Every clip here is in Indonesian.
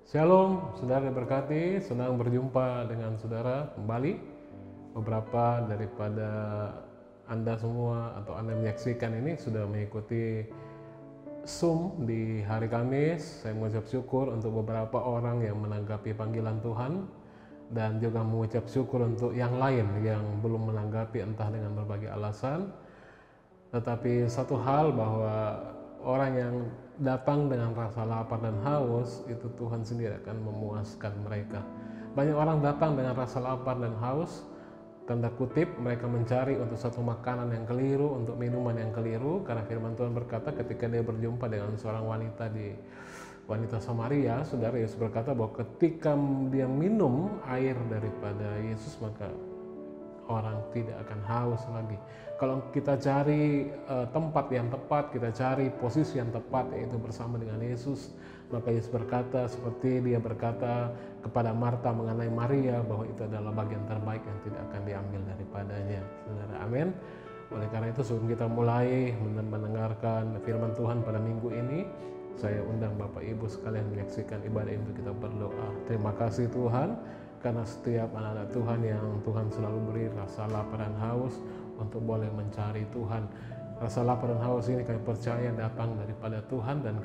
Shalom, saudara diberkati, senang berjumpa dengan saudara kembali. Beberapa daripada Anda semua atau Anda menyaksikan ini sudah mengikuti Zoom di hari Kamis. Saya mengucap syukur untuk beberapa orang yang menanggapi panggilan Tuhan dan juga mengucap syukur untuk yang lain yang belum menanggapi entah dengan berbagai alasan. Tetapi satu hal bahwa orang yang datang dengan rasa lapar dan haus itu Tuhan sendiri akan memuaskan mereka. Banyak orang datang dengan rasa lapar dan haus, tanda kutip mereka mencari untuk satu makanan yang keliru, untuk minuman yang keliru, karena firman Tuhan berkata ketika dia berjumpa dengan seorang wanita Samaria, saudara, Yesus berkata bahwa ketika dia minum air daripada Yesus maka orang tidak akan haus lagi. Kalau kita cari tempat yang tepat, kita cari posisi yang tepat, yaitu bersama dengan Yesus, maka Yesus berkata seperti dia berkata kepada Marta mengenai Maria bahwa itu adalah bagian terbaik yang tidak akan diambil daripadanya. Saudara, amin. Oleh karena itu sebelum kita mulai mendengarkan firman Tuhan pada minggu ini, saya undang Bapak Ibu sekalian menyaksikan ibadah ini untuk kita berdoa. Terima kasih Tuhan, karena setiap anak-anak Tuhan yang Tuhan selalu beri rasa lapar dan haus untuk boleh mencari Tuhan. Rasa lapar dan haus ini kami percaya datang daripada Tuhan, dan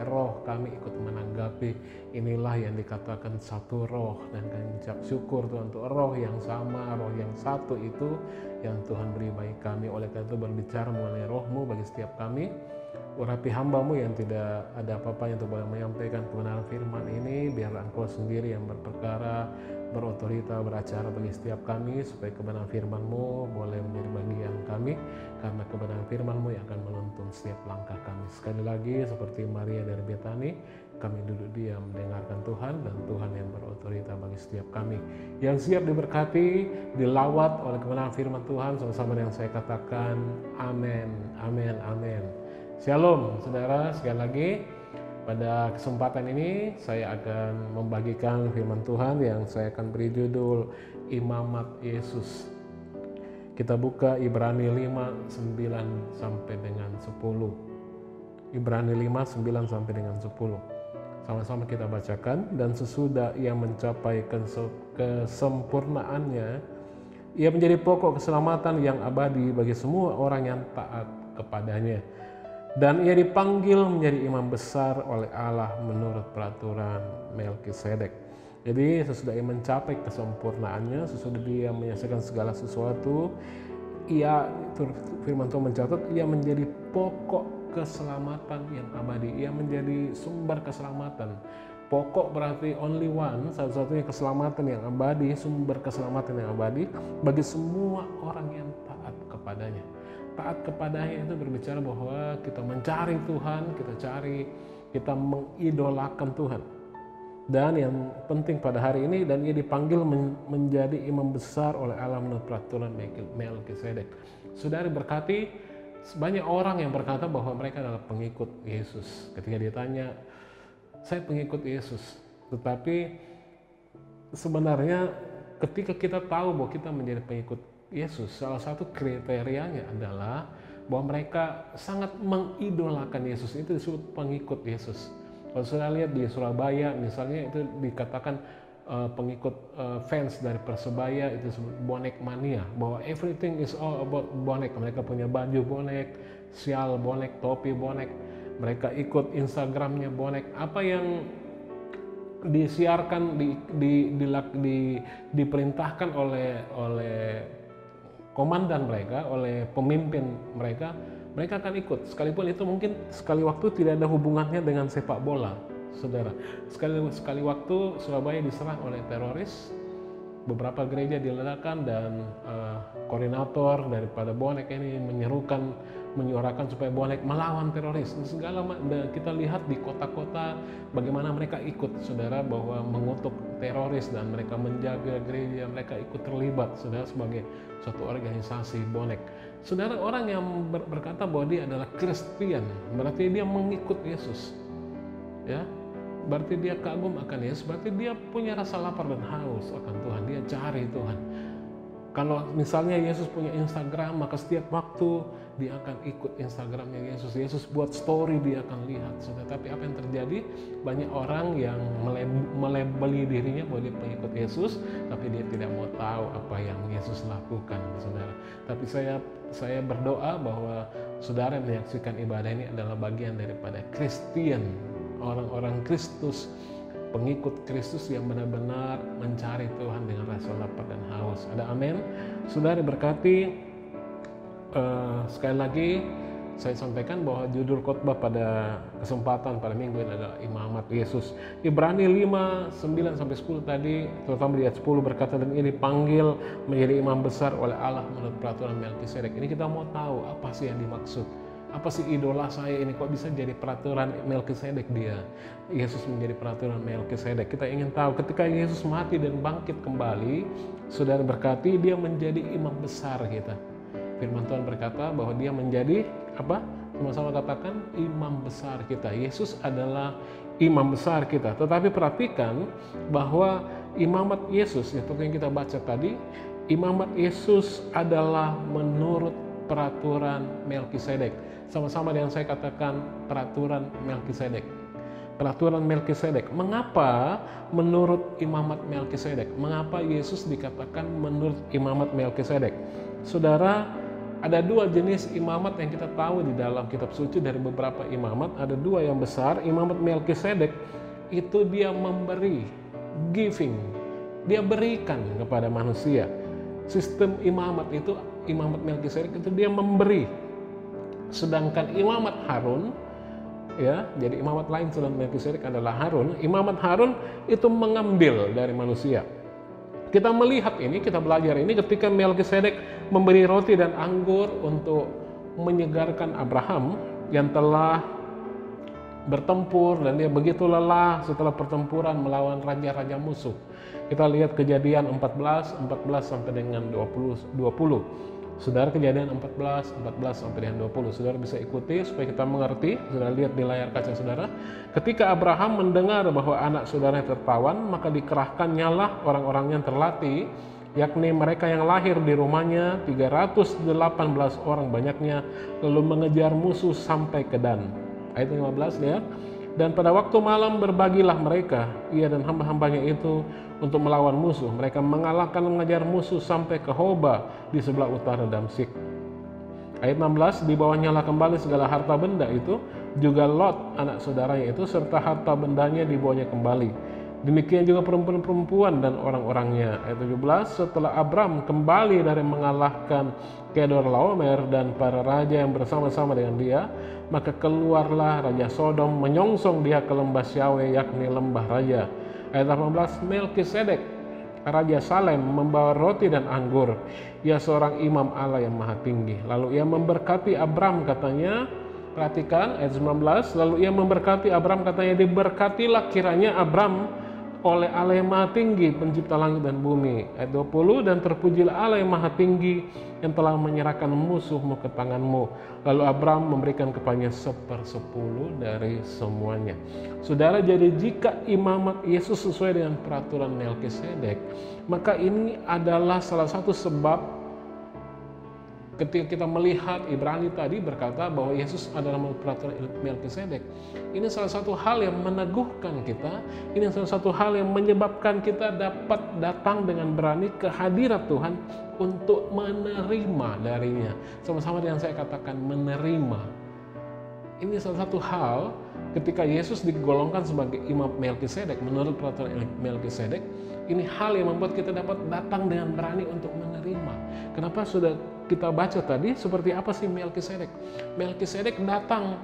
roh kami ikut menanggapi. Inilah yang dikatakan satu roh, dan kami ucap syukur Tuhan untuk roh yang sama, roh yang satu itu yang Tuhan beri bagi kami. Oleh karena itu berbicara mengenai roh-Mu bagi setiap kami. Urapi hamba-Mu yang tidak ada apa-apanya untuk boleh menyampaikan kebenaran firman ini. Biarlah Engkau sendiri yang berperkara, berotorita, beracara bagi setiap kami, supaya kebenaran firman-Mu boleh menjadi bagian kami, karena kebenaran firman-Mu yang akan menuntun setiap langkah kami. Sekali lagi seperti Maria dari Betani, kami duduk diam mendengarkan Tuhan, dan Tuhan yang berotorita bagi setiap kami yang siap diberkati, dilawat oleh kebenaran firman Tuhan. Sama-sama yang saya katakan amin, amin, amin. Shalom saudara, sekali lagi pada kesempatan ini saya akan membagikan firman Tuhan yang saya akan beri judul Imamat Yesus. Kita buka Ibrani 5, 9 sampai dengan 10. Ibrani 5, 9 sampai dengan 10. Sama-sama kita bacakan. Dan sesudah ia mencapai kesempurnaannya, ia menjadi pokok keselamatan yang abadi bagi semua orang yang taat kepadanya. Dan ia dipanggil menjadi imam besar oleh Allah menurut peraturan Melkisedek. Jadi sesudah ia mencapai kesempurnaannya, sesudah dia menyelesaikan segala sesuatu, firman Tuhan mencatat, ia menjadi pokok keselamatan yang abadi. Ia menjadi sumber keselamatan. Pokok berarti only one, satu-satunya keselamatan yang abadi, sumber keselamatan yang abadi bagi semua orang yang taat kepadanya. Taat kepadanya itu berbicara bahwa kita mencari Tuhan, kita mengidolakan Tuhan. Dan yang penting pada hari ini, dan ia dipanggil menjadi imam besar oleh Allah menurut peraturan Melkisedek. Saudara berkati, banyak orang yang berkata bahwa mereka adalah pengikut Yesus. Ketika ditanya, saya pengikut Yesus. Tetapi sebenarnya ketika kita tahu bahwa kita menjadi pengikut Yesus, salah satu kriterianya adalah bahwa mereka sangat mengidolakan Yesus. Itu disebut pengikut Yesus. Kalau sudah lihat di Surabaya misalnya, itu dikatakan pengikut fans dari Persebaya itu disebut bonek mania, bahwa everything is all about bonek. Mereka punya baju bonek, sial bonek, topi bonek, mereka ikut Instagramnya bonek. Apa yang disiarkan, diperintahkan oleh komandan mereka, oleh pemimpin mereka akan ikut. Sekalipun itu mungkin sekali waktu tidak ada hubungannya dengan sepak bola, saudara. Sekali waktu Surabaya diserang oleh teroris, beberapa gereja diledakkan, dan koordinator daripada bonek ini menyuarakan supaya bonek melawan teroris. Kita lihat di kota-kota bagaimana mereka ikut, saudara, bahwa mengutuk teroris, dan mereka menjaga gereja, mereka ikut terlibat, saudara, sebagai suatu organisasi bonek. Saudara, orang yang berkata bahwa dia adalah Kristen, berarti dia mengikut Yesus, ya, berarti dia kagum akan Yesus, berarti dia punya rasa lapar dan haus akan Tuhan, dia cari Tuhan. Kalau misalnya Yesus punya Instagram, maka setiap waktu dia akan ikut Instagramnya Yesus. Yesus buat story, dia akan lihat. Tapi apa yang terjadi? Banyak orang yang melabeli dirinya bahwa dia pengikut Yesus, tapi dia tidak mau tahu apa yang Yesus lakukan, saudara. Tapi saya berdoa bahwa saudara yang menyaksikan ibadah ini adalah bagian daripada Kristen, orang-orang Kristus, pengikut Kristus yang benar-benar mencari Tuhan dengan rasa lapar dan haus. Ada amin? Saudara berkati. Sekali lagi saya sampaikan bahwa judul khotbah pada kesempatan pada minggu ini adalah Imamat Yesus. Ibrani 5, 9-10 tadi, terutama di ayat 10 berkata, dan ini dipanggil menjadi imam besar oleh Allah menurut peraturan Melkisedek. Ini kita mau tahu apa sih yang dimaksud. Apa sih idola saya ini kok bisa jadi peraturan Melkisedek dia? Yesus menjadi peraturan Melkisedek. Kita ingin tahu ketika Yesus mati dan bangkit kembali, saudara berkati, dia menjadi imam besar kita. Firman Tuhan berkata bahwa dia menjadi apa? Sama-sama katakan imam besar kita. Yesus adalah imam besar kita. Tetapi perhatikan bahwa imamat Yesus, itu yang kita baca tadi, imamat Yesus adalah menurut peraturan Melkisedek. Sama-sama dengan saya katakan peraturan Melkisedek. Peraturan Melkisedek. Mengapa menurut imamat Melkisedek? Mengapa Yesus dikatakan menurut imamat Melkisedek? Saudara, ada dua jenis imamat yang kita tahu di dalam kitab suci dari beberapa imamat. Ada dua yang besar. Imamat Melkisedek itu dia memberi, giving. Dia berikan kepada manusia. Sistem imamat itu, imamat Melkisedek itu dia memberi. Sedangkan imamat Harun, ya, jadi imamat lain selain Melkisedek adalah Harun. Imamat Harun itu mengambil dari manusia. Kita melihat ini, kita belajar ini ketika Melkisedek memberi roti dan anggur untuk menyegarkan Abraham yang telah bertempur dan dia begitu lelah setelah pertempuran melawan raja-raja musuh. Kita lihat Kejadian 14 sampai dengan 20. Saudara, Kejadian 14 sampai dengan 20. Saudara bisa ikuti supaya kita mengerti. Saudara lihat di layar kaca saudara. Ketika Abraham mendengar bahwa anak saudaranya tertawan, maka dikerahkannyalah orang-orang yang terlatih, yakni mereka yang lahir di rumahnya, 318 orang banyaknya, lalu mengejar musuh sampai ke Dan. Ayat 15 lihat. Dan pada waktu malam berbagilah mereka, ia dan hamba-hambanya itu, untuk melawan musuh. Mereka mengalahkan mengejar musuh sampai ke Hoba di sebelah utara Damsyik. Ayat 16, di bawahnya lah kembali segala harta benda itu, juga Lot anak saudaranya itu, serta harta bendanya di bawahnya kembali. Demikian juga perempuan-perempuan dan orang-orangnya. Ayat 17, setelah Abram kembali dari mengalahkan Kedorlaomer dan para raja yang bersama-sama dengan dia, maka keluarlah Raja Sodom menyongsong dia ke lembah Syawe, yakni lembah raja. Ayat 18, Melkisedek Raja Salem membawa roti dan anggur. Ia seorang imam Allah yang maha tinggi. Lalu ia memberkati Abram, katanya, perhatikan ayat 19, lalu ia memberkati Abram, katanya, diberkatilah kiranya Abram oleh Allah yang maha tinggi, pencipta langit dan bumi. Ayat 20, dan terpujilah Allah yang maha tinggi yang telah menyerahkan musuhmu ke tanganmu. Lalu Abram memberikan kepadanya 1/10 dari semuanya. Saudara, jadi jika imamat Yesus sesuai dengan peraturan Melkisedek, maka ini adalah salah satu sebab ketika kita melihat Ibrani tadi berkata bahwa Yesus adalah peraturan Melkisedek. Ini salah satu hal yang meneguhkan kita, ini salah satu hal yang menyebabkan kita dapat datang dengan berani ke hadirat Tuhan untuk menerima darinya. Sama-sama dengan saya katakan menerima. Ini salah satu hal ketika Yesus digolongkan sebagai imam Melkisedek menurut peraturan Melkisedek, ini hal yang membuat kita dapat datang dengan berani untuk menerima. Kenapa sudah kita baca tadi seperti apa sih Melkisedek? Melkisedek datang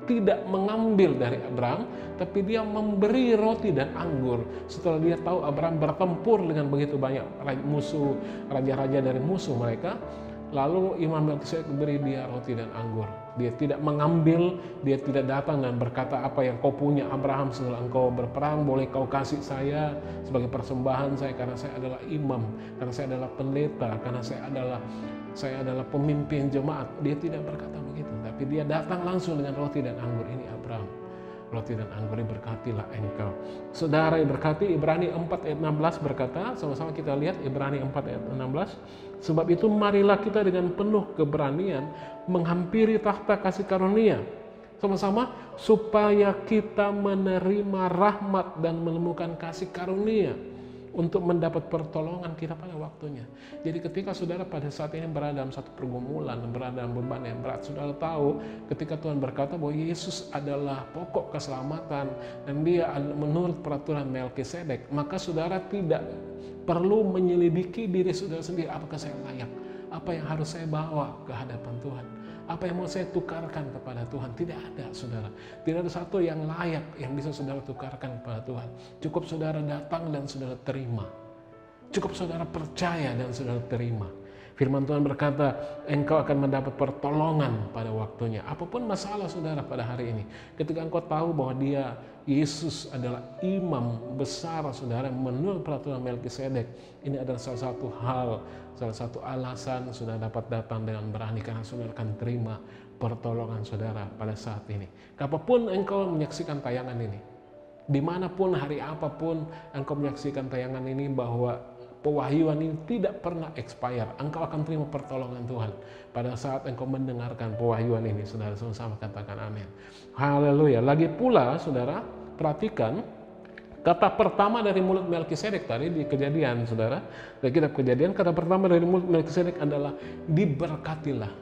tidak mengambil dari Abram, tapi dia memberi roti dan anggur setelah dia tahu Abram bertempur dengan begitu banyak musuh, raja-raja dari musuh mereka. Lalu Imam Melkisedek beri dia roti dan anggur. Dia tidak mengambil, dia tidak datang dan berkata, apa yang kau punya Abraham, setelah engkau berperang boleh kau kasih saya sebagai persembahan saya, karena saya adalah imam, karena saya adalah pendeta, karena saya adalah pemimpin jemaat. Dia tidak berkata begitu, tapi dia datang langsung dengan roti dan anggur. Ini Abraham. roti dan anggur, diberkatilah engkau. Saudara diberkati. Ibrani 4 ayat 16 berkata, sama-sama kita lihat Ibrani 4 ayat 16. Sebab itu marilah kita dengan penuh keberanian menghampiri takhta kasih karunia, sama-sama, supaya kita menerima rahmat dan menemukan kasih karunia untuk mendapat pertolongan kita pada waktunya. Jadi ketika saudara pada saat ini berada dalam satu pergumulan, berada dalam beban yang berat, saudara tahu ketika Tuhan berkata bahwa Yesus adalah pokok keselamatan dan dia menurut peraturan Melkisedek, maka saudara tidak perlu menyelidiki diri saudara sendiri, apakah saya layak, apa yang harus saya bawa ke hadapan Tuhan, apa yang mau saya tukarkan kepada Tuhan. Tidak ada, saudara. Tidak ada satu yang layak yang bisa saudara tukarkan kepada Tuhan. Cukup saudara datang dan saudara terima. Cukup saudara percaya dan saudara terima. Firman Tuhan berkata, engkau akan mendapat pertolongan pada waktunya. Apapun masalah saudara pada hari ini, ketika engkau tahu bahwa dia, Yesus adalah imam besar saudara menurut peraturan Melkisedek, ini adalah salah satu hal, salah satu alasan saudara dapat datang dengan berani, karena saudara akan terima pertolongan saudara pada saat ini. Apapun engkau menyaksikan tayangan ini, dimanapun, hari apapun engkau menyaksikan tayangan ini, bahwa pewahyuan ini tidak pernah expire. Engkau akan terima pertolongan Tuhan pada saat engkau mendengarkan pewahyuan ini. Saudara sama-sama katakan amin. Haleluya. Lagi pula saudara, perhatikan kata pertama dari mulut Melkisedek tadi di Kejadian, saudara. Dari kitab Kejadian, kata pertama dari mulut Melkisedek adalah diberkatilah.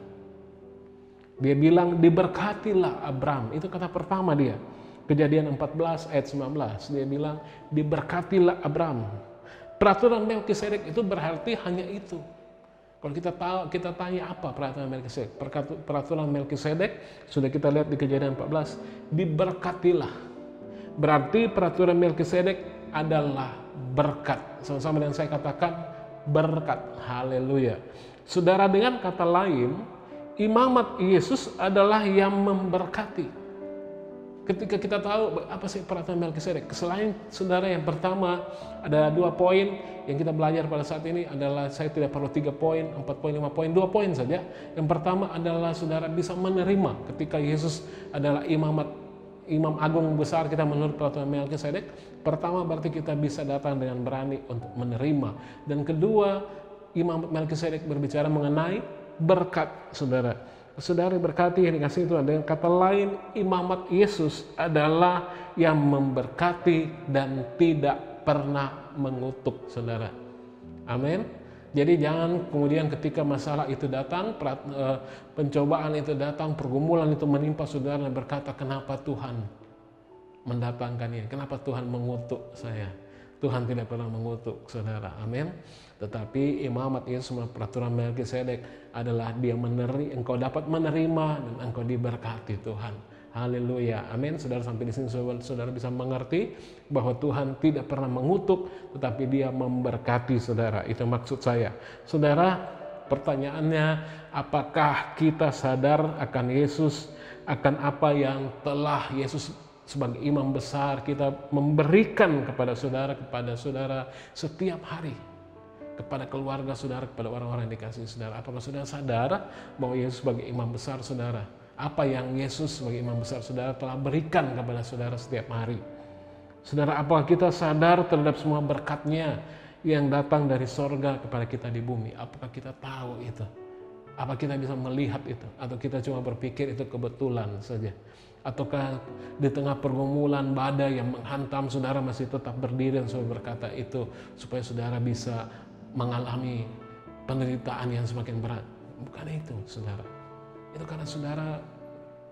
Dia bilang diberkatilah Abram. Itu kata pertama dia. Kejadian 14 ayat 19. Dia bilang diberkatilah Abram. Peraturan Melkisedek itu berarti hanya itu. Kalau kita tanya apa peraturan Melkisedek? Peraturan Melkisedek sudah kita lihat di Kejadian 14, diberkatilah. Berarti peraturan Melkisedek adalah berkat. Sama-sama dengan saya katakan berkat. Haleluya. Saudara, dengan kata lain, imamat Yesus adalah yang memberkati. Ketika kita tahu apa sih peraturan Melkisedek, selain saudara yang pertama ada 2 poin yang kita belajar pada saat ini adalah, saya tidak perlu 3 poin, 4 poin, 5 poin, 2 poin saja. Yang pertama adalah saudara bisa menerima ketika Yesus adalah imam agung besar kita menurut peraturan Melkisedek. Pertama berarti kita bisa datang dengan berani untuk menerima. Dan kedua, imam Melkisedek berbicara mengenai berkat, saudara. Saudara berkati yang dikasih Tuhan. Dengan kata lain, imamat Yesus adalah yang memberkati dan tidak pernah mengutuk, saudara. Amin. Jadi jangan kemudian ketika masalah itu datang, pencobaan itu datang, pergumulan itu menimpa saudara dan berkata, kenapa Tuhan mendatangkan ini? Kenapa Tuhan mengutuk saya? Tuhan tidak pernah mengutuk, saudara. Amin. Tetapi imamat Yesus menurut peraturan Melkisedek adalah dia engkau dapat menerima dan engkau diberkati Tuhan. Haleluya. Amin. Saudara, sampai di sini saudara bisa mengerti bahwa Tuhan tidak pernah mengutuk, tetapi dia memberkati saudara. Itu maksud saya. Saudara, pertanyaannya, apakah kita sadar akan Yesus, akan apa yang telah Yesus sebagai imam besar kita memberikan kepada saudara setiap hari, kepada keluarga saudara, kepada orang-orang yang dikasihi saudara. Apakah saudara sadar bahwa Yesus sebagai imam besar saudara, apa yang Yesus sebagai imam besar saudara telah berikan kepada saudara setiap hari? Saudara, apakah kita sadar terhadap semua berkatnya yang datang dari sorga kepada kita di bumi? Apakah kita tahu itu? Apa kita bisa melihat itu? Atau kita cuma berpikir itu kebetulan saja? Ataukah di tengah pergumulan badai yang menghantam saudara masih tetap berdiri dan saudara berkata itu supaya saudara bisa mengalami penderitaan yang semakin berat? Bukan itu, saudara. Itu karena saudara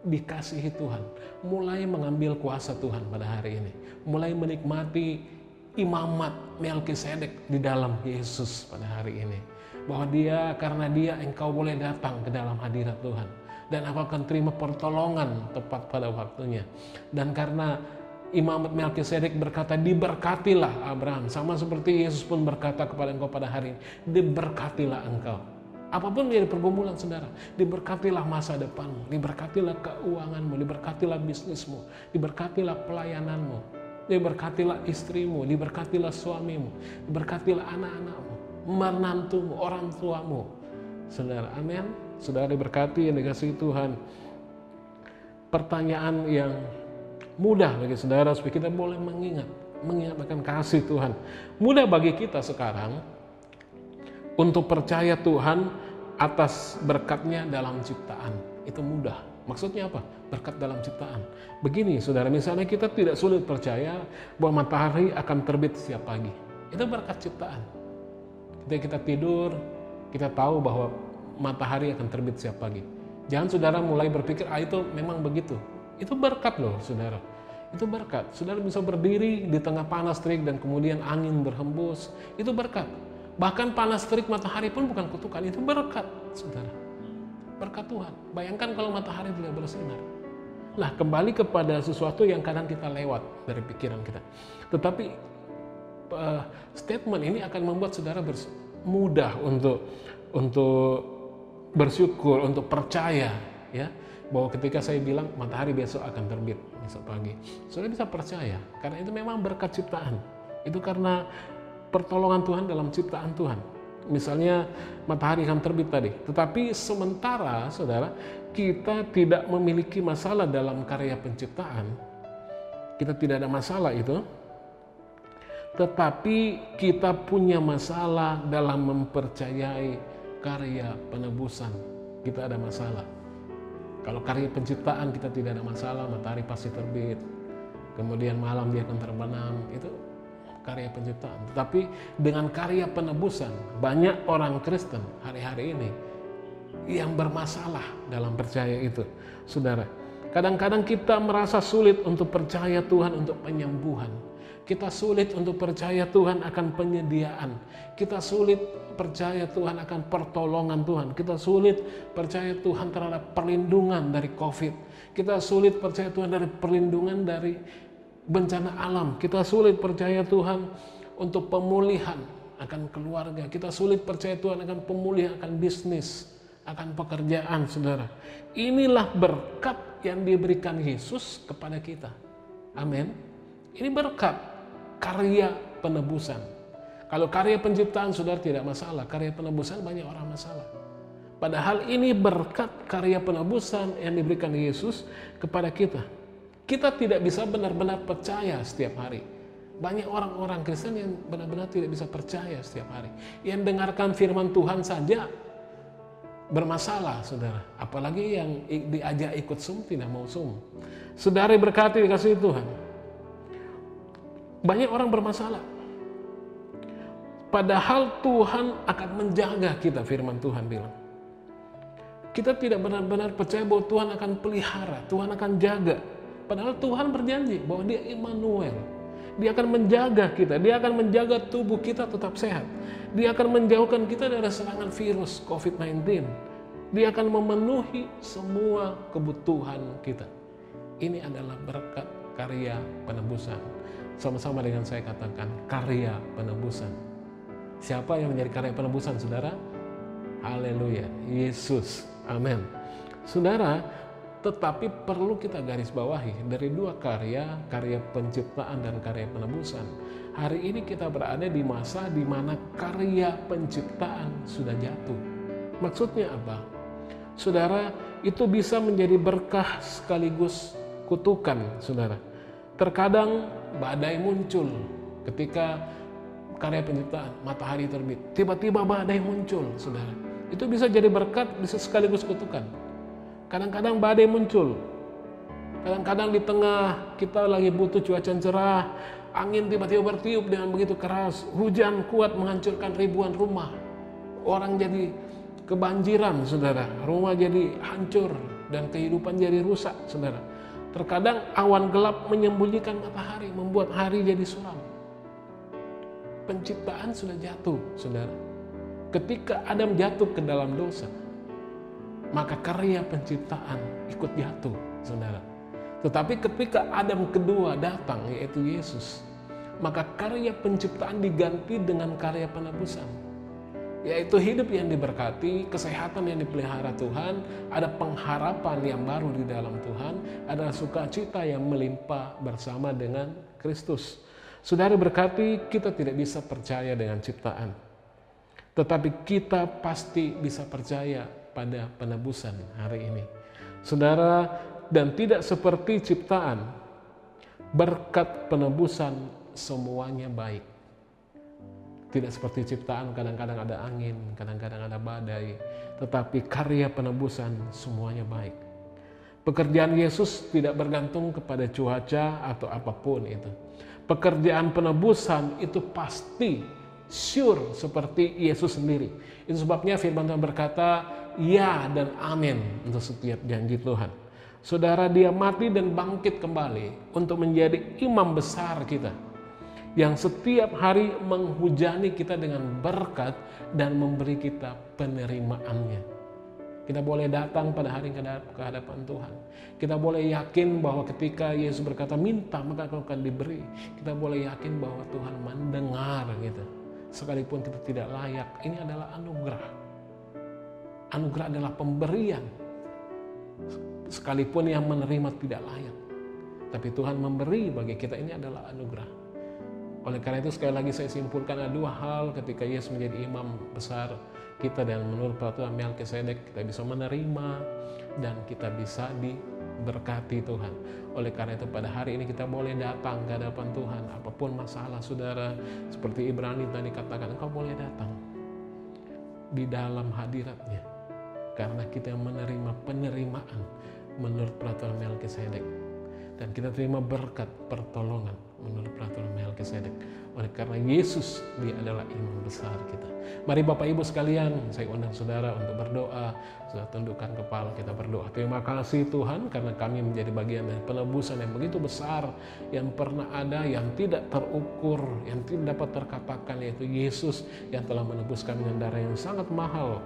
dikasihi Tuhan, mulai mengambil kuasa Tuhan pada hari ini, mulai menikmati imamat Melkisedek di dalam Yesus pada hari ini, bahwa karena dia engkau boleh datang ke dalam hadirat Tuhan dan engkau akan terima pertolongan tepat pada waktunya. Dan karena imamat Melkisedek berkata diberkatilah Abraham, sama seperti Yesus pun berkata kepada engkau pada hari ini, diberkatilah engkau. Apapun menjadi pergumulan saudara, diberkatilah masa depanmu, diberkatilah keuanganmu, diberkatilah bisnismu, diberkatilah pelayananmu, diberkatilah istrimu, diberkatilah suamimu, diberkatilah anak-anakmu, menantumu, orang tuamu. Saudara, amin. Saudara diberkati yang dikasihi Tuhan. Pertanyaan yang Mudah bagi saudara supaya kita boleh mengingat akan kasih Tuhan. Mudah bagi kita sekarang untuk percaya Tuhan atas berkatnya dalam ciptaan. Itu mudah. Maksudnya apa? Berkat dalam ciptaan. Begini saudara, misalnya kita tidak sulit percaya bahwa matahari akan terbit setiap pagi. Itu berkat ciptaan. Ketika kita tidur, kita tahu bahwa matahari akan terbit setiap pagi. Jangan saudara mulai berpikir, itu memang begitu. Itu berkat loh saudara. Itu berkat. Saudara bisa berdiri di tengah panas terik dan kemudian angin berhembus. Itu berkat. Bahkan panas terik matahari pun bukan kutukan. Itu berkat saudara. Berkat Tuhan. Bayangkan kalau matahari tidak bersinar. Nah, kembali kepada sesuatu yang kadang kita lewat dari pikiran kita. Tetapi statement ini akan membuat saudara mudah untuk bersyukur, untuk percaya, ya, bahwa ketika saya bilang matahari besok akan terbit besok pagi, saudara bisa percaya karena itu memang berkat ciptaan. Itu karena pertolongan Tuhan dalam ciptaan Tuhan. Misalnya matahari akan terbit tadi, tetapi sementara saudara kita tidak memiliki masalah dalam karya penciptaan, kita tidak ada masalah itu, tetapi kita punya masalah dalam mempercayai karya penebusan. Kita ada masalah. Kalau karya penciptaan kita tidak ada masalah, matahari pasti terbit, kemudian malam dia akan terbenam, itu karya penciptaan. Tetapi dengan karya penebusan, banyak orang Kristen hari-hari ini yang bermasalah dalam percaya itu. Saudara, kadang-kadang kita merasa sulit untuk percaya Tuhan untuk penyembuhan. Kita sulit untuk percaya Tuhan akan penyediaan. Kita sulit percaya Tuhan akan pertolongan Tuhan. Kita sulit percaya Tuhan terhadap perlindungan dari COVID. Kita sulit percaya Tuhan dari perlindungan dari bencana alam. Kita sulit percaya Tuhan untuk pemulihan akan keluarga. Kita sulit percaya Tuhan akan pemulihan akan bisnis, akan pekerjaan, saudara. Inilah berkat yang diberikan Yesus kepada kita. Amin. Ini berkat karya penebusan. Kalau karya penciptaan saudara tidak masalah, karya penebusan banyak orang masalah. Padahal ini berkat karya penebusan yang diberikan Yesus kepada kita. Kita tidak bisa benar-benar percaya setiap hari. Banyak orang-orang Kristen yang benar-benar tidak bisa percaya setiap hari. Yang dengarkan firman Tuhan saja bermasalah, saudara. Apalagi yang diajak ikut Zoom tidak mau Zoom. Saudara berkati dikasih Tuhan. Banyak orang bermasalah. Padahal Tuhan akan menjaga kita, firman Tuhan bilang. Kita tidak benar-benar percaya bahwa Tuhan akan pelihara, Tuhan akan jaga. Padahal Tuhan berjanji bahwa Dia Immanuel. Dia akan menjaga kita, Dia akan menjaga tubuh kita tetap sehat. Dia akan menjauhkan kita dari serangan virus COVID-19. Dia akan memenuhi semua kebutuhan kita. Ini adalah berkat karya penebusan. Sama-sama dengan saya katakan, karya penebusan. Siapa yang menjadi karya penebusan, saudara? Haleluya, Yesus. Amin. Saudara, tetapi perlu kita garis bawahi dari dua karya penciptaan dan karya penebusan. Hari ini kita berada di masa di mana karya penciptaan sudah jatuh. Maksudnya apa? Saudara, itu bisa menjadi berkah sekaligus kutukan, saudara. Terkadang badai muncul ketika karya penciptaan, matahari terbit. Tiba-tiba badai muncul, saudara. Itu bisa jadi berkat, bisa sekaligus kutukan. Kadang-kadang badai muncul. Kadang-kadang di tengah kita lagi butuh cuaca cerah, angin tiba-tiba bertiup dengan begitu keras, hujan kuat menghancurkan ribuan rumah. Orang jadi kebanjiran, saudara. Rumah jadi hancur dan kehidupan jadi rusak, saudara. Terkadang awan gelap menyembunyikan matahari, membuat hari jadi suram. Penciptaan sudah jatuh, saudara. Ketika Adam jatuh ke dalam dosa, maka karya penciptaan ikut jatuh, saudara. Tetapi ketika Adam kedua datang, yaitu Yesus, maka karya penciptaan diganti dengan karya penebusan, yaitu hidup yang diberkati, kesehatan yang dipelihara Tuhan, ada pengharapan yang baru di dalam Tuhan, ada sukacita yang melimpah bersama dengan Kristus. Saudara berkati, kita tidak bisa percaya dengan ciptaan, tetapi kita pasti bisa percaya pada penebusan hari ini. Saudara, dan tidak seperti ciptaan, Berkat penebusan semuanya baik. Tidak seperti ciptaan, kadang-kadang ada angin, kadang-kadang ada badai, tetapi karya penebusan semuanya baik. Pekerjaan Yesus tidak bergantung kepada cuaca atau apapun itu. Pekerjaan penebusan itu pasti, sure, seperti Yesus sendiri. Itu sebabnya firman Tuhan berkata, ya dan amin untuk setiap janji Tuhan. Saudara, dia mati dan bangkit kembali untuk menjadi imam besar kita, yang setiap hari menghujani kita dengan berkat dan memberi kita penerimaannya. Kita boleh datang pada hari ke hadapan Tuhan. Kita boleh yakin bahwa ketika Yesus berkata minta maka akan diberi. Kita boleh yakin bahwa Tuhan mendengar gitu. Sekalipun kita tidak layak, ini adalah anugerah. Anugerah adalah pemberian. Sekalipun yang menerima tidak layak, tapi Tuhan memberi bagi kita, ini adalah anugerah. Oleh karena itu sekali lagi saya simpulkan ada dua hal ketika Yesus menjadi imam besar kita, dan menurut peraturan Melkisedek kita bisa menerima dan kita bisa diberkati Tuhan. Oleh karena itu pada hari ini kita boleh datang ke hadapan Tuhan. Apapun masalah saudara, seperti Ibrani tadi katakan, engkau boleh datang di dalam hadiratnya, karena kita menerima penerimaan menurut peraturan Melkisedek, dan kita terima berkat pertolongan menurut peraturan Melkisedek. Oleh karena Yesus, dia adalah imam besar kita. Mari Bapak Ibu sekalian, saya undang saudara untuk berdoa. Saudara tundukkan kepala, kita berdoa. Terima kasih Tuhan karena kami menjadi bagian dari penebusan yang begitu besar, yang pernah ada, yang tidak terukur, yang tidak dapat terkatakan, yaitu Yesus yang telah menebus kami dengan darah yang sangat mahal,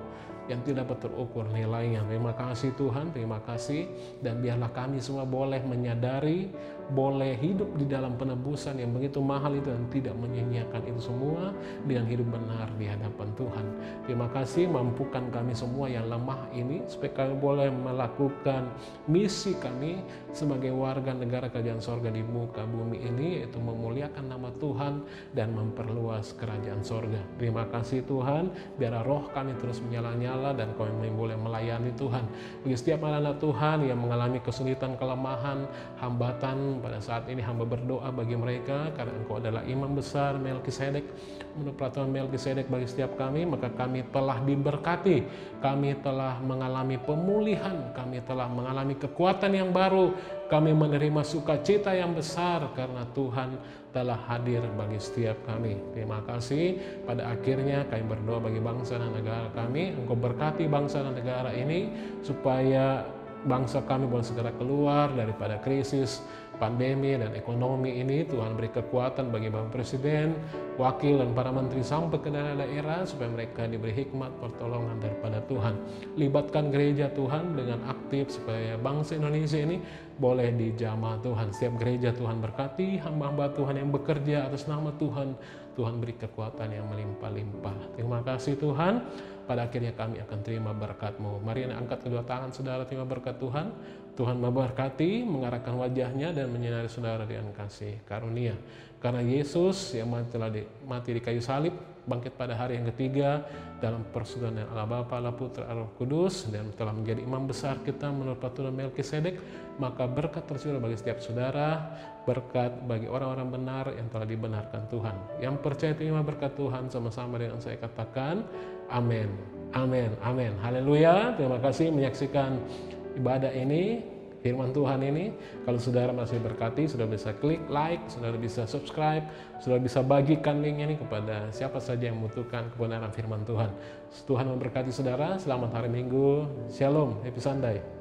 yang tidak dapat terukur nilainya. Terima kasih Tuhan, terima kasih. Dan biarlah kami semua boleh menyadari, boleh hidup di dalam penebusan yang begitu mahal itu, dan tidak menyia-nyiakan itu semua dengan hidup benar di hadapan Tuhan. Terima kasih, mampukan kami semua yang lemah ini, supaya kami boleh melakukan misi kami sebagai warga negara kerajaan sorga di muka bumi ini, yaitu memuliakan nama Tuhan dan memperluas kerajaan sorga. Terima kasih Tuhan, biarlah roh kami terus menyala-nyala dan kami boleh melayani Tuhan. Bagi setiap anak-anak Tuhan yang mengalami kesulitan, kelemahan, hambatan, pada saat ini hamba berdoa bagi mereka, karena Engkau adalah imam besar Melkisedek. Menurut peraturan Melkisedek bagi setiap kami, maka kami telah diberkati, kami telah mengalami pemulihan, kami telah mengalami kekuatan yang baru, kami menerima sukacita yang besar karena Tuhan telah hadir bagi setiap kami. Terima kasih. Pada akhirnya kami berdoa bagi bangsa dan negara kami. Engkau berkati bangsa dan negara ini supaya bangsa kami boleh segera keluar daripada krisis pandemi dan ekonomi ini. Tuhan beri kekuatan bagi Bapak Presiden, Wakil dan para menteri sampai ke daerah-daerah, supaya mereka diberi hikmat pertolongan daripada Tuhan. Libatkan gereja Tuhan dengan aktif supaya bangsa Indonesia ini boleh dijamah Tuhan. Setiap gereja Tuhan berkati, hamba-hamba Tuhan yang bekerja atas nama Tuhan, Tuhan beri kekuatan yang melimpah-limpah. Terima kasih Tuhan. Pada akhirnya kami akan terima berkat-Mu. Mari angkat kedua tangan saudara, terima berkat Tuhan. Tuhan memberkati, mengarahkan wajahnya dan menyinari saudara dengan kasih karunia. Karena Yesus yang mati di kayu salib, bangkit pada hari yang ketiga dalam persekutuan dengan Allah Bapa, Allah Putra, Allah Roh Kudus, dan telah menjadi imam besar kita menurut peraturan Melkisedek, maka berkat tercurah bagi setiap saudara, berkat bagi orang-orang benar yang telah dibenarkan Tuhan. Yang percaya terima berkat Tuhan sama-sama dengan saya katakan, amin, amin, amin. Haleluya. Terima kasih menyaksikan ibadah ini, firman Tuhan ini. Kalau saudara masih berkati, saudara bisa klik like, saudara bisa subscribe, saudara bisa bagikan link ini kepada siapa saja yang membutuhkan kebenaran firman Tuhan. Tuhan memberkati saudara. Selamat hari Minggu. Shalom. Happy Sunday.